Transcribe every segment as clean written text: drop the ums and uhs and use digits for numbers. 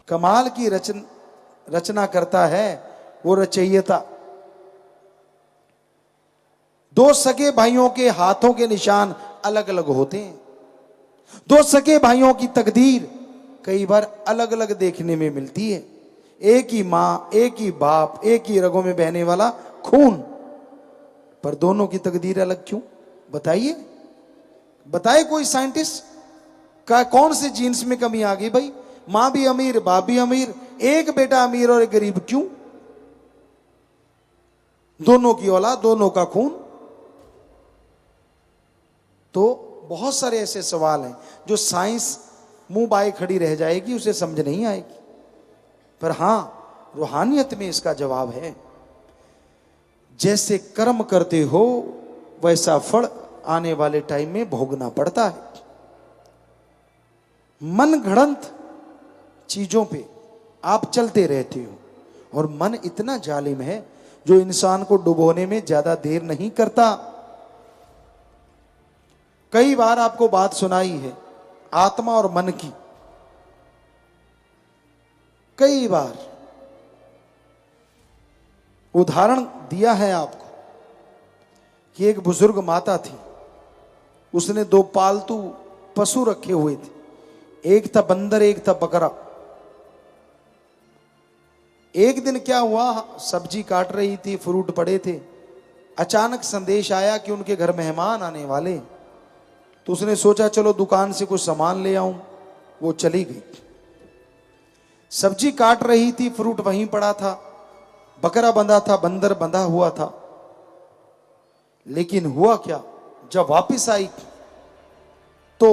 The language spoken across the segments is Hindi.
कमाल की रचना करता है वो रचयिता। दो सगे भाइयों के हाथों के निशान अलग अलग होते हैं। दो सगे भाइयों की तकदीर कई बार अलग अलग देखने में मिलती है। एक ही मां, एक ही बाप, एक ही रगों में बहने वाला खून, पर दोनों की तकदीर अलग क्यों? बताइए, बताए कोई साइंटिस्ट का कौन से जीन्स में कमी आ गई भाई? मां भी अमीर, बाप भी अमीर, एक बेटा अमीर और एक गरीब, क्यों? दोनों की औलाद, दोनों का खून। तो बहुत सारे ऐसे सवाल हैं जो साइंस मुंह बाए खड़ी रह जाएगी, उसे समझ नहीं आएगी। पर हां, रूहानियत में इसका जवाब है। जैसे कर्म करते हो वैसा फल आने वाले टाइम में भोगना पड़ता है। मन घड़ंत चीजों पे आप चलते रहते हो, और मन इतना जालिम है जो इंसान को डुबोने में ज्यादा देर नहीं करता। कई बार आपको बात सुनाई है आत्मा और मन की, कई बार उदाहरण दिया है आपको कि एक बुजुर्ग माता थी, उसने दो पालतू पशु रखे हुए थे, एक था बंदर, एक था बकरा। एक दिन क्या हुआ, सब्जी काट रही थी, फ्रूट पड़े थे, अचानक संदेश आया कि उनके घर मेहमान आने वाले। तो उसने सोचा चलो दुकान से कुछ सामान ले आऊं। वो चली गई, सब्जी काट रही थी, फ्रूट वहीं पड़ा था, बकरा बंधा था, बंदर बंधा हुआ था। लेकिन हुआ क्या, जब वापस आई तो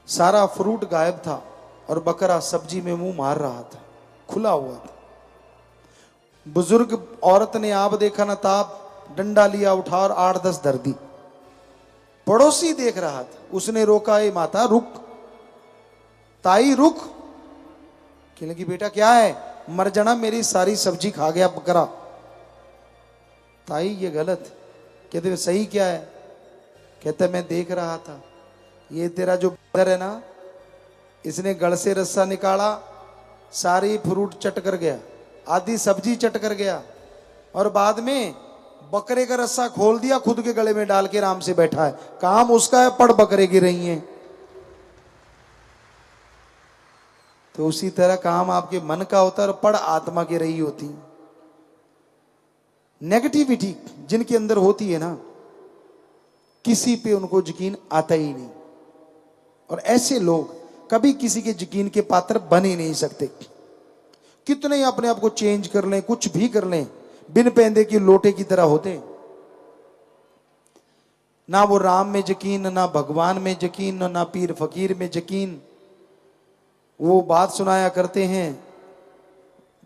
सारा फ्रूट गायब था और बकरा सब्जी में मुंह मार रहा था, खुला हुआ था। बुजुर्ग औरत ने आप देखा ना ताप, डंडा लिया उठा और 8-10 धर दी। पड़ोसी देख रहा था, उसने रोका, ए माता रुक, ताई रुक। कहने लगी बेटा क्या है? मर जाना, मेरी सारी सब्जी खा गया बकरा। ताई ये गलत। कहते सही क्या है? कहते मैं देख रहा था, ये तेरा जो बंदर है ना, इसने गल से रस्सा निकाला, सारी फ्रूट चट कर गया, आधी सब्जी चट कर गया, और बाद में बकरे का रस्सा खोल दिया, खुद के गले में डाल के आराम से बैठा है। काम उसका है, पड़ बकरे की रही है। तो उसी तरह काम आपके मन का होता है और पड़ आत्मा की रही होती। नेगेटिविटी जिनके अंदर होती है ना, किसी पे उनको यकीन आता ही नहीं, और ऐसे लोग कभी किसी के यकीन के पात्र बन ही नहीं सकते। कितने ही अपने आप को चेंज कर लें, कुछ भी कर लें, बिन पैंदे की लोटे की तरह होते। ना वो राम में यकीन, ना भगवान में यकीन, ना पीर फकीर में यकीन। वो बात सुनाया करते हैं,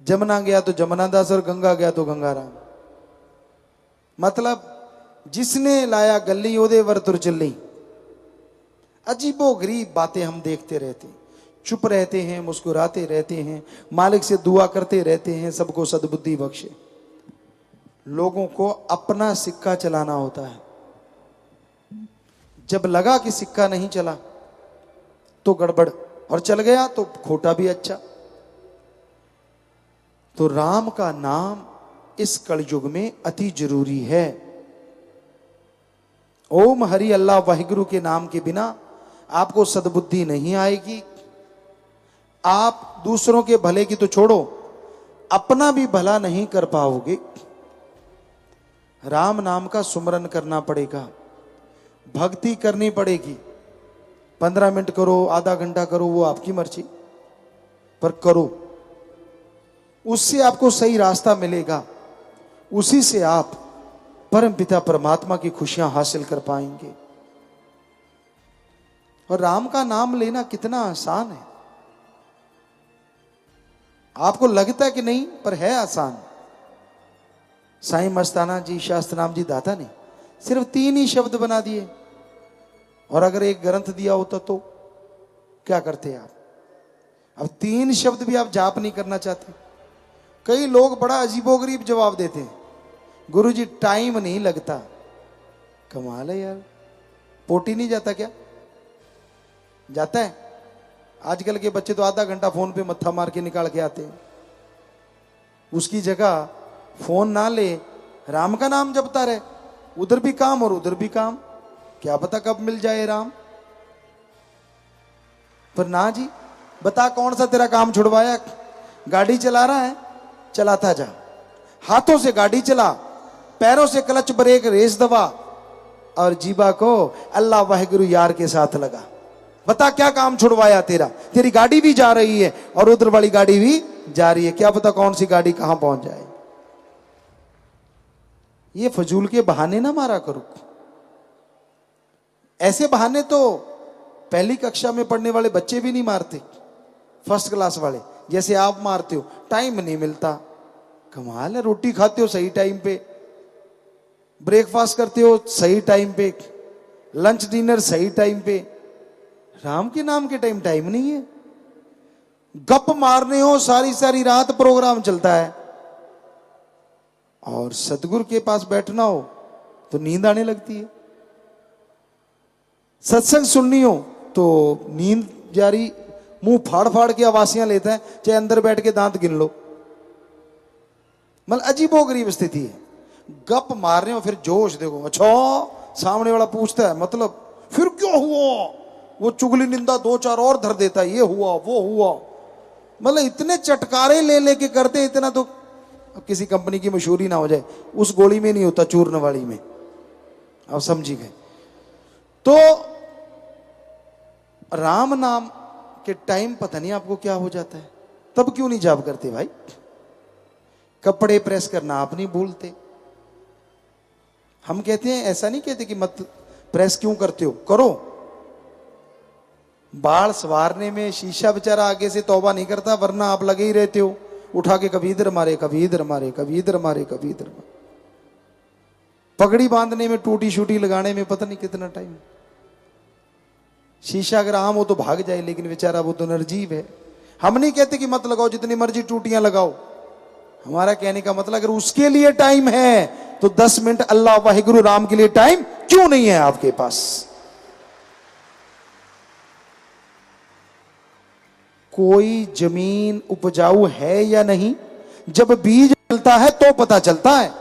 जमुना गया तो जमुना दास और गंगा गया तो गंगाराम। मतलब जिसने लाया गली ओदे वर तुर चली। अजीबो गरीब बातें हम देखते रहते, चुप रहते हैं, मुस्कुराते रहते हैं, मालिक से दुआ करते रहते हैं सबको सद्बुद्धि बख्शे। लोगों को अपना सिक्का चलाना होता है। जब लगा कि सिक्का नहीं चला तो गड़बड़, और चल गया तो खोटा भी अच्छा। तो राम का नाम इस कलयुग में अति जरूरी है। ओम हरि अल्लाह वाहिगुरु के नाम के बिना आपको सद्बुद्धि नहीं आएगी। आप दूसरों के भले की तो छोड़ो, अपना भी भला नहीं कर पाओगे। राम नाम का सुमरन करना पड़ेगा, भक्ति करनी पड़ेगी। 15 मिनट करो, आधा घंटा करो, वो आपकी मर्जी, पर करो। उससे आपको सही रास्ता मिलेगा, उसी से आप परम पिता परमात्मा की खुशियां हासिल कर पाएंगे। और राम का नाम लेना कितना आसान है, आपको लगता है कि नहीं, पर है आसान। साईं मस्ताना जी, शास्त्रनाम जी दाता ने सिर्फ 3 ही शब्द बना दिए, और अगर एक ग्रंथ दिया होता तो क्या करते आप? अब 3 शब्द भी आप जाप नहीं करना चाहते। कई लोग बड़ा अजीबोगरीब जवाब देते हैं, गुरुजी टाइम नहीं लगता। कमाल है यार, पोटी नहीं जाता क्या? जाता है? आजकल के बच्चे तो आधा घंटा फोन पे मत्था मार के निकाल के आते हैं। उसकी जगह फोन ना ले, राम का नाम जपता रहे, उधर भी काम और उधर भी काम, क्या पता कब मिल जाए राम। पर ना जी, बता कौन सा तेरा काम छुड़वाया। गाड़ी चला रहा है, चलाता जा, हाथों से गाड़ी चला, पैरों से क्लच ब्रेक रेस दबा, और जीवा को अल्लाह वाहिगुरु यार के साथ लगा। बता क्या काम छुड़वाया तेरा। तेरी गाड़ी भी जा रही है और उधर वाली गाड़ी भी जा रही है, क्या पता कौन सी गाड़ी कहां पहुंच जाए। ये फजूल के बहाने ना मारा करो। ऐसे बहाने तो पहली कक्षा में पढ़ने वाले बच्चे भी नहीं मारते, फर्स्ट क्लास वाले, जैसे आप मारते हो। टाइम नहीं मिलता, कमाल है। रोटी खाते हो सही टाइम पे, ब्रेकफास्ट करते हो सही टाइम पे, लंच डिनर सही टाइम पे, राम के नाम के टाइम नहीं है। गप मारने हो सारी सारी रात प्रोग्राम चलता है, और सतगुरु के पास बैठना हो तो नींद आने लगती है। सत्संग सुननी हो तो नींद जारी, मुंह फाड़ फाड़ के आवासियां लेता है, चाहे अंदर बैठ के दांत गिन लो। मतलब अजीबोगरीब स्थिति है। गप मार रहे हो, फिर जोश देखो, अच्छा सामने वाला पूछता है मतलब फिर क्यों हुआ, वो चुगली निंदा दो चार और धर देता है, ये हुआ वो हुआ। मतलब इतने चटकारे ले लेके करते, इतना तो किसी कंपनी की मशहूरी ना हो जाए, उस गोली में नहीं होता, चूर्ण वाली में। आप समझी गए। तो राम नाम के टाइम पता नहीं आपको क्या हो जाता है, तब क्यों नहीं जाप करते भाई। कपड़े प्रेस करना आप नहीं भूलते। हम कहते हैं, ऐसा नहीं कहते कि मत प्रेस क्यों करते हो, करो। बाल सवारने में शीशा बेचारा आगे से तौबा नहीं करता, वरना आप लगे ही रहते हो, उठा के कभी इधर मारे कभी इधर मारे कभी इधर मारे कभी इधर मारे। पगड़ी बांधने में, टूटी शूटी लगाने में पता नहीं कितना टाइम। शीशा अगर आम हो तो भाग जाए, लेकिन बेचारा वो तो निर्जीव है। हम नहीं कहते कि मत लगाओ, जितनी मर्जी टूटियां लगाओ। हमारा कहने का मतलब अगर उसके लिए टाइम है तो 10 मिनट अल्लाह वाहिगुरु राम के लिए टाइम क्यों नहीं है आपके पास। कोई जमीन उपजाऊ है या नहीं, जब बीज डलता है तो पता चलता है।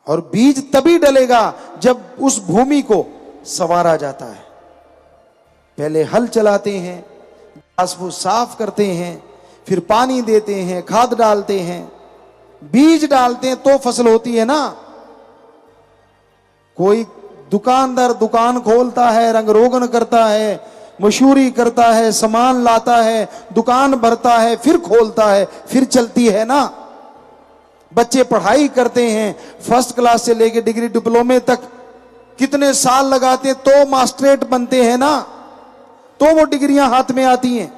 और बीज तभी डलेगा जब उस भूमि को संवारा जाता है। पहले हल चलाते हैं, घास फूस साफ करते हैं, फिर पानी देते हैं, खाद डालते हैं, बीज डालते हैं, तो फसल होती है ना। कोई दुकानदार दुकान खोलता है, रंग रोगन करता है, मशहूरी करता है, सामान लाता है, दुकान भरता है, फिर खोलता है, फिर चलती है ना। बच्चे पढ़ाई करते हैं, फर्स्ट क्लास से लेकर डिग्री डिप्लोमे तक कितने साल लगाते हैं, तो मास्टरेट बनते हैं ना, तो वो डिग्रियां हाथ में आती हैं,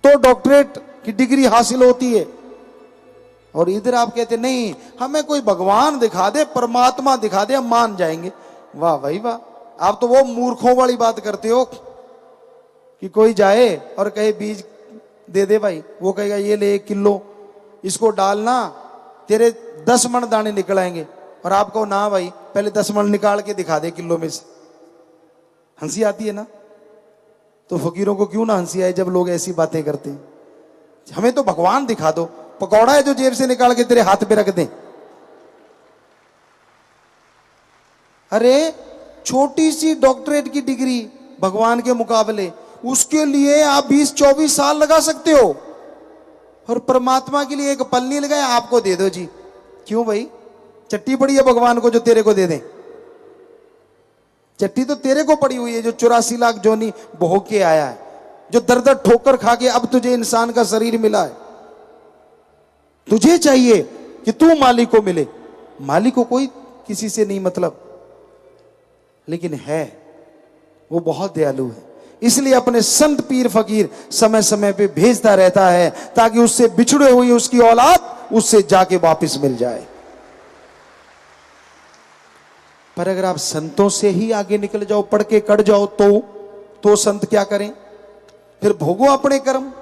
तो डॉक्टरेट की डिग्री हासिल होती है। और इधर आप कहते नहीं, हमें कोई भगवान दिखा दे, परमात्मा दिखा दे, हम मान जाएंगे। वाह भाई वाह, आप तो वो मूर्खों वाली बात करते हो कि कोई जाए और कहे बीज दे दे भाई, वो कहेगा ये ले 1 किलो, इसको डालना, तेरे 10 मन दाने निकल आएंगे। और आप कहो ना भाई, पहले 10 मन निकाल के दिखा दे किलो में से। हंसी आती है ना। तो फकीरों को क्यों ना हंसी आए जब लोग ऐसी बातें करते हैं। हमें तो भगवान दिखा दो, पकौड़ा है जो जेब से निकाल के तेरे हाथ पे रख दें। अरे छोटी सी डॉक्टरेट की डिग्री भगवान के मुकाबले, उसके लिए आप 20-24 साल लगा सकते हो, और परमात्मा के लिए एक पल नहीं लगाया, आपको दे दो जी। क्यों भाई, चट्टी पड़ी है भगवान को जो तेरे को दे दें। चट्टी तो तेरे को पड़ी हुई है, जो 84 लाख जोनी भोग के आया है, जो दर दर ठोकर खा के अब तुझे इंसान का शरीर मिला है। तुझे चाहिए कि तू मालिक को मिले। मालिक को कोई किसी से नहीं मतलब, लेकिन है वो बहुत दयालु है, इसलिए अपने संत पीर फकीर समय समय पे भेजता रहता है, ताकि उससे बिछड़े हुई उसकी औलाद उससे जाके वापस मिल जाए। पर अगर आप संतों से ही आगे निकल जाओ, पढ़ के कट जाओ, तो संत क्या करें, फिर भोगो अपने कर्म।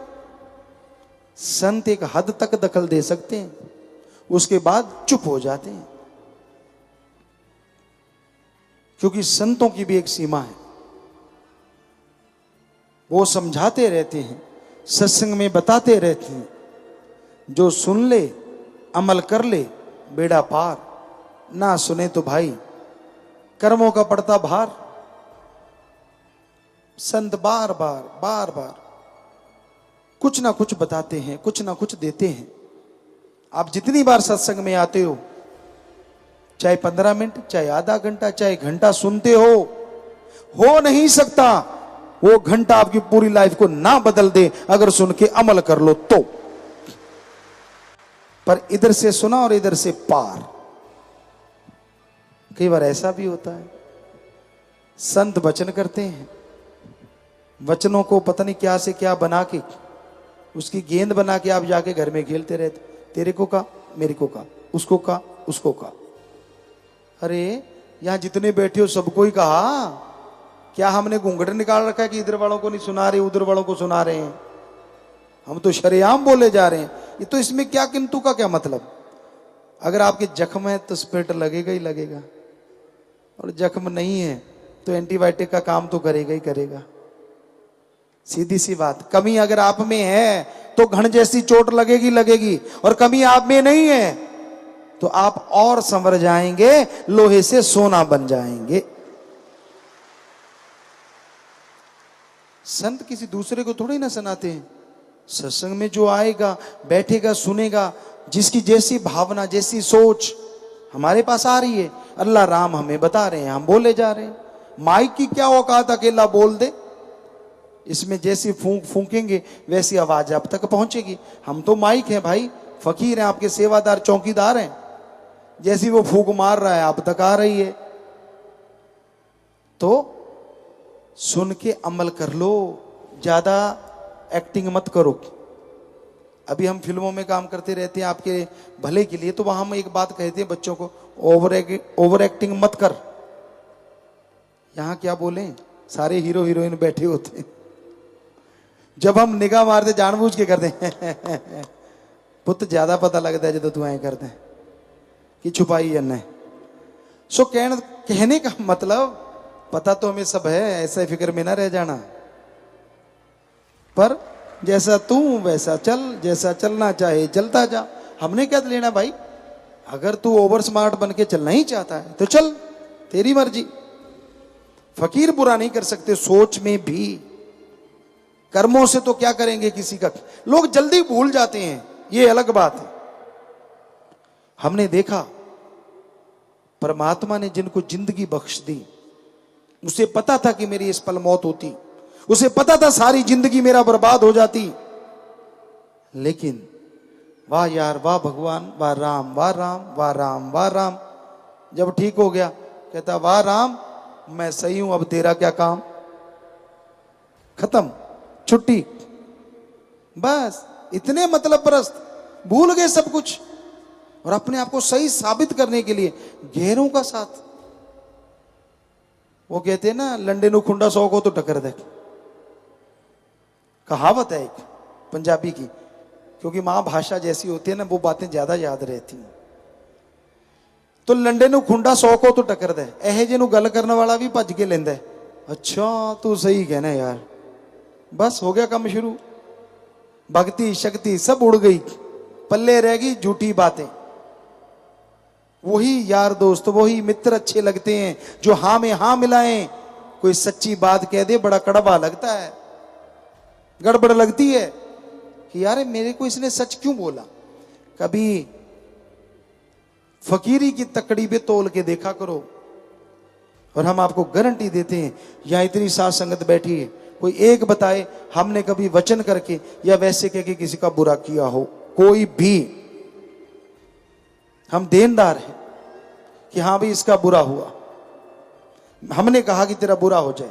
संत एक हद तक दखल दे सकते हैं, उसके बाद चुप हो जाते हैं, क्योंकि संतों की भी एक सीमा है। वो समझाते रहते हैं, सत्संग में बताते रहते हैं, जो सुन ले अमल कर ले बेड़ा पार, ना सुने तो भाई कर्मों का पड़ता भार। संत बार बार कुछ ना कुछ बताते हैं, कुछ ना कुछ देते हैं। आप जितनी बार सत्संग में आते हो, चाहे 15 मिनट, चाहे आधा घंटा, चाहे घंटा सुनते हो नहीं सकता वो घंटा आपकी पूरी लाइफ को ना बदल दे अगर सुन के अमल कर लो तो। पर इधर से सुना और इधर से पार। कई बार ऐसा भी होता है, संत वचन करते हैं, वचनों को पता नहीं क्या से क्या बना के, उसकी गेंद बना के आप जाके घर में खेलते रहते, तेरे को का, मेरे को का, उसको का, उसको का। अरे यहां जितने बैठे हो सबको ही कहा, क्या हमने घूंघट निकाल रखा है कि इधर वालों को नहीं सुना रहे, उधर वालों को सुना रहे हैं? हम तो शरेआम बोले जा रहे हैं। ये तो इसमें क्या किंतु का क्या मतलब? अगर आपके जख्म है तो स्पिरिट लगेगा ही लगेगा, और जख्म नहीं है तो एंटीबायोटिक का काम तो करेगा ही करेगा। सीधी सी बात। कमी अगर आप में है तो घण जैसी चोट लगेगी लगेगी, और कमी आप में नहीं है तो आप और संवर जाएंगे, लोहे से सोना बन जाएंगे। संत किसी दूसरे को थोड़ी ना सुनाते हैं। सत्संग में जो आएगा, बैठेगा, सुनेगा, जिसकी जैसी भावना, जैसी सोच हमारे पास आ रही है, अल्लाह राम हमें बता रहे हैं, हम बोले जा रहे हैं। माइक की क्या औकात अकेला बोल दे? इसमें जैसी फूंक फूंकेंगे वैसी आवाज आप तक पहुंचेगी। हम तो माइक हैं भाई, फकीर हैं, आपके सेवादार, चौकीदार हैं। जैसी वो फूंक मार रहा है आप तक आ रही है। तो सुन के अमल कर लो, ज्यादा एक्टिंग मत करो। अभी हम फिल्मों में काम करते रहते हैं आपके भले के लिए, तो वहां हम एक बात कहते हैं बच्चों को, ओवर एक्टिंग मत कर। यहां क्या बोले, सारे हीरो हीरोइन बैठे होते हैं, जब हम निगाह मारते जानबूझ के करते हैं पुत ज्यादा पता लगता है जो तू ऐ करते हैं कि छुपाई है। सो कहने का मतलब, पता तो हमें सब है, ऐसा फिक्र में ना रह जाना, पर जैसा तू वैसा चल, जैसा चलना चाहे चलता जा। हमने क्या लेना भाई? अगर तू ओवर स्मार्ट बन के चलना ही चाहता है तो चल, तेरी मर्जी। फकीर बुरा नहीं कर सकते सोच में भी, कर्मों से तो क्या करेंगे किसी का। लोग जल्दी भूल जाते हैं, ये अलग बात है। हमने देखा परमात्मा ने जिनको जिंदगी बख्श दी, उसे पता था कि मेरी इस पल मौत होती, उसे पता था सारी जिंदगी मेरा बर्बाद हो जाती, लेकिन वाह यार, वाह भगवान, वाह राम, वाह राम, वाह राम, वाह राम। जब ठीक हो गया कहता वाह राम, मैं सही हूं, अब तेरा क्या काम। खत्म, छुट्टी। बस इतने मतलब परस्त, भूल गए सब कुछ, और अपने आप को सही साबित करने के लिए गैरों का साथ। वो कहते हैं ना, लंडे नु खुंडा 100 को तो टक्कर दे। कहावत है एक पंजाबी की, क्योंकि मां भाषा जैसी होती है ना, वो बातें ज्यादा याद रहती हैं। तो लंडे नु खुंडा 100 को तो टक्कर दे, एहे जे नु गल करने वाला भी भज के लेंदा है। अच्छा तू सही कहना यार, बस हो गया काम शुरू। भक्ति शक्ति सब उड़ गई, पल्ले रह गई झूठी बातें। वही यार दोस्त, वही मित्र अच्छे लगते हैं जो हां में हां मिलाएं। कोई सच्ची बात कह दे बड़ा कड़वा लगता है, गड़बड़ लगती है कि यार मेरे को इसने सच क्यों बोला। कभी फकीरी की तकड़ी पे तोल के देखा करो, और हम आपको गारंटी देते हैं, यहां इतनी साथ संगत बैठी है, कोई एक बताए हमने कभी वचन करके या वैसे कह के किसी का बुरा किया हो। कोई भी, हम देनदार हैं कि हाँ भाई इसका बुरा हुआ, हमने कहा कि तेरा बुरा हो जाए,